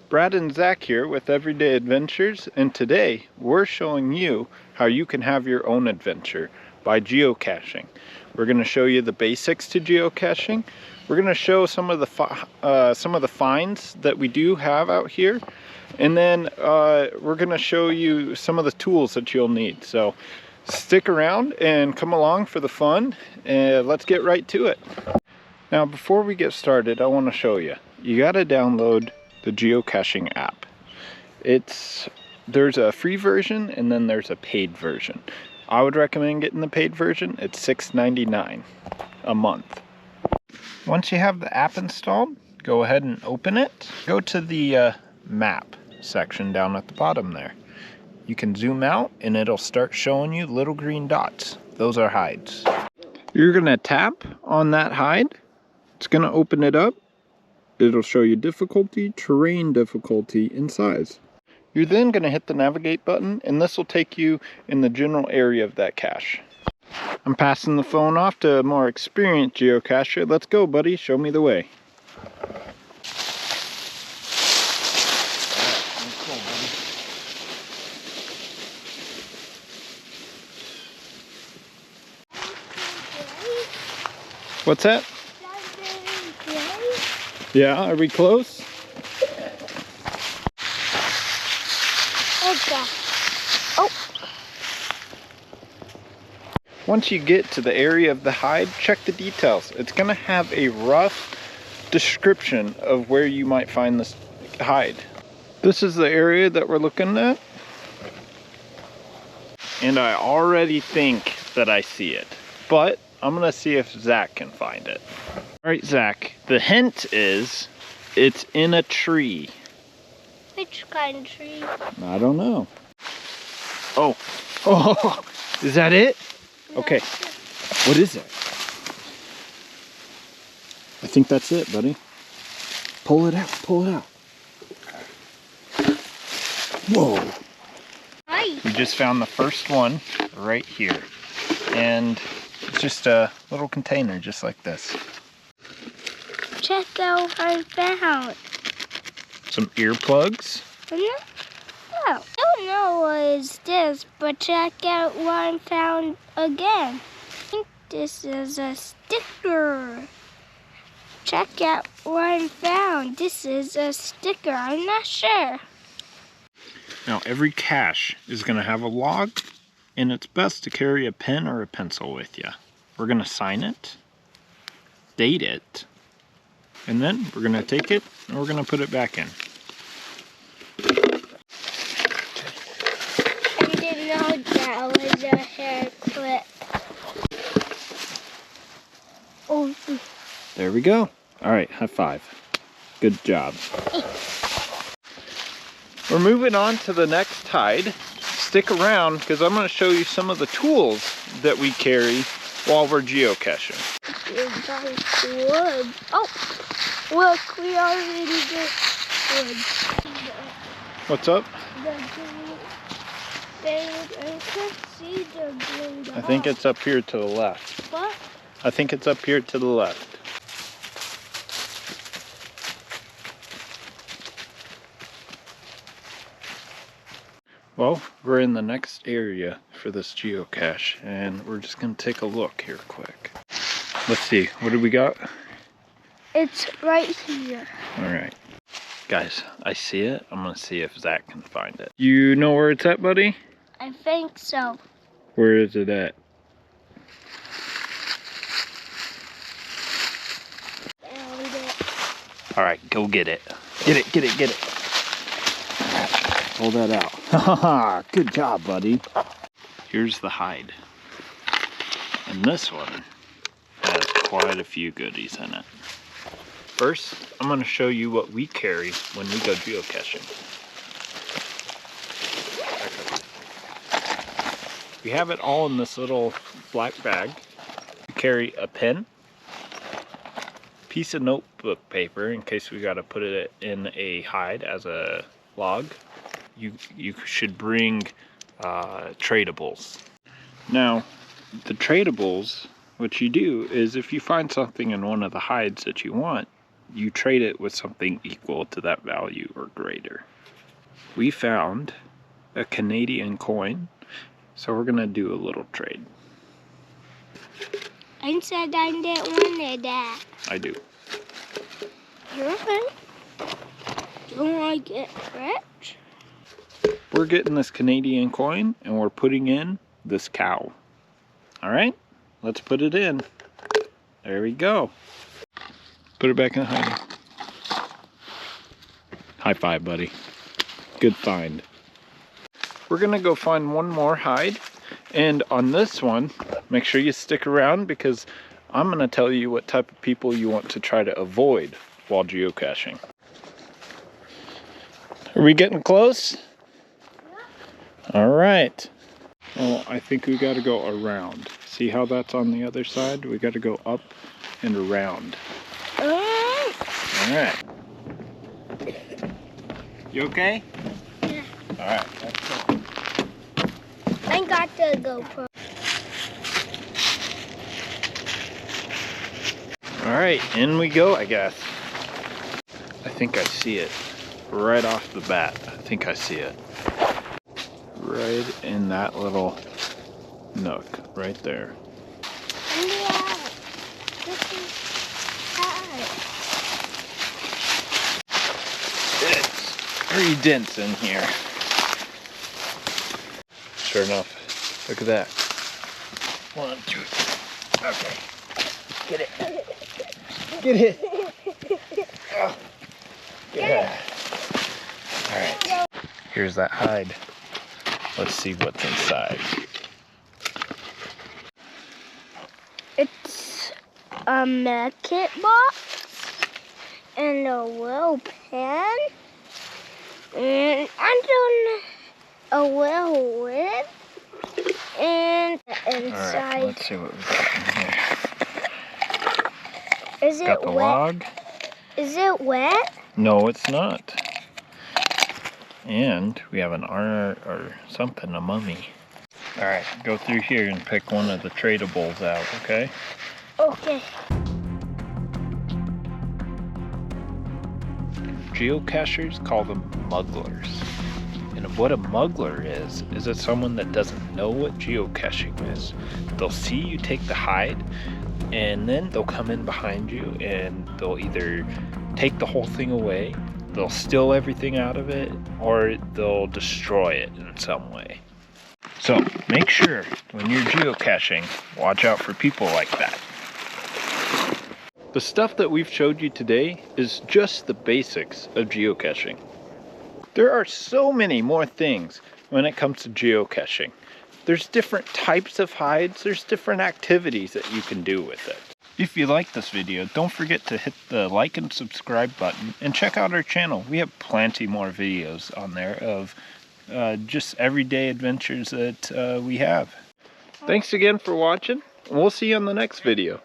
Brad and Zach here with Everyday Adventures, and today we're showing you how you can have your own adventure by geocaching. We're going to show you the basics to geocaching. We're going to show some of the finds that we do have out here, and then we're going to show you some of the tools that you'll need. So stick around and come along for the fun, and let's get right to it. Now before we get started, I want to show you. You got to download the geocaching app. There's a free version and then there's a paid version. I would recommend getting the paid version. It's $6.99 a month. Once you have the app installed, go ahead and open it. Go to the map section down at the bottom there. You can zoom out and it'll start showing you little green dots. Those are hides. You're gonna tap on that hide. It's gonna open it up. It'll show you difficulty, terrain difficulty, and size. You're then going to hit the navigate button, and this will take you in the general area of that cache. I'm passing the phone off to a more experienced geocacher. Let's go, buddy. Show me the way. What's that? Yeah, are we close? Oh. Once you get to the area of the hide, check the details. It's going to have a rough description of where you might find this hide. This is the area that we're looking at. And I already think that I see it. But I'm going to see if Zach can find it. Alright, Zach, the hint is it's in a tree. Which kind of tree? I don't know. Oh, is that it? Okay, what is it? I think that's it, buddy. Pull it out, pull it out. Whoa. Hi. We just found the first one right here. And it's just a little container just like this. Check out what I found. Some earplugs. I don't know what is this, but check out what I found again. I think this is a sticker. Check out what I found. This is a sticker. I'm not sure. Now every cache is going to have a log, and it's best to carry a pen or a pencil with you. We're going to sign it, date it, and then we're going to take it and we're going to put it back in. I didn't know that was a hair clip. Oh. There we go. All right, high five. Good job. We're moving on to the next hide. Stick around because I'm going to show you some of the tools that we carry while we're geocaching. Wood. Oh, look, we already did wood. What's up? I can't see the green. I think it's up here to the left. What? I think it's up here to the left. Well, we're in the next area for this geocache, and we're just going to take a look here quick. Let's see, what do we got? It's right here. All right. Guys, I see it. I'm going to see if Zach can find it. You know where it's at, buddy? I think so. Where is it at? Found it. All right, go get it. Get it, get it, get it. Pull that out. Haha, good job, buddy. Here's the hide. And this one has quite a few goodies in it. First, I'm going to show you what we carry when we go geocaching. We have it all in this little black bag. We carry a pen, piece of notebook paper in case we got to put it in a hide as a log. You should bring tradables. Now, the tradables, what you do is if you find something in one of the hides that you want, you trade it with something equal to that value or greater. We found a Canadian coin, so we're gonna do a little trade. I said I didn't want that. I do. You're right. Don't I get rich? We're getting this Canadian coin and we're putting in this cow. All right, let's put it in. There we go. Put it back in hiding. High five, buddy. Good find. We're gonna go find one more hide, and on this one, make sure you stick around because I'm gonna tell you what type of people you want to try to avoid while geocaching. Are we getting close? Yeah. All right. Well, I think we gotta go around. See how that's on the other side? We gotta go up and around. All right. You okay? Yeah. All right, let's go. I got the GoPro. All right, in we go, I guess. I think I see it right off the bat. I think I see it. Right in that little nook, right there. Yeah. This is hard. It's very dense in here. Sure enough, look at that. 1, 2, okay. Get it. Get it. Oh. Yeah. All right. Here's that hide. Let's see what's inside. It's a medkit box and a little pen and a little lid and inside. All right, let's see what we got in here. Is Got it the wet? log. Is it wet? No, it's not. And we have an R or something, a mummy. All right, go through here and pick one of the tradables out, okay? Okay. Geocachers call them mugglers. And what a muggler is it someone that doesn't know what geocaching is. They'll see you take the hide, and then they'll come in behind you and they'll either take the whole thing away, they'll steal everything out of it, or they'll destroy it in some way. So make sure when you're geocaching, watch out for people like that. The stuff that we've showed you today is just the basics of geocaching. There are so many more things when it comes to geocaching. There's different types of hides, there's different activities that you can do with it. If you like this video, don't forget to hit the like and subscribe button and check out our channel. We have plenty more videos on there of just everyday adventures that we have. Thanks again for watching, and we'll see you on the next video.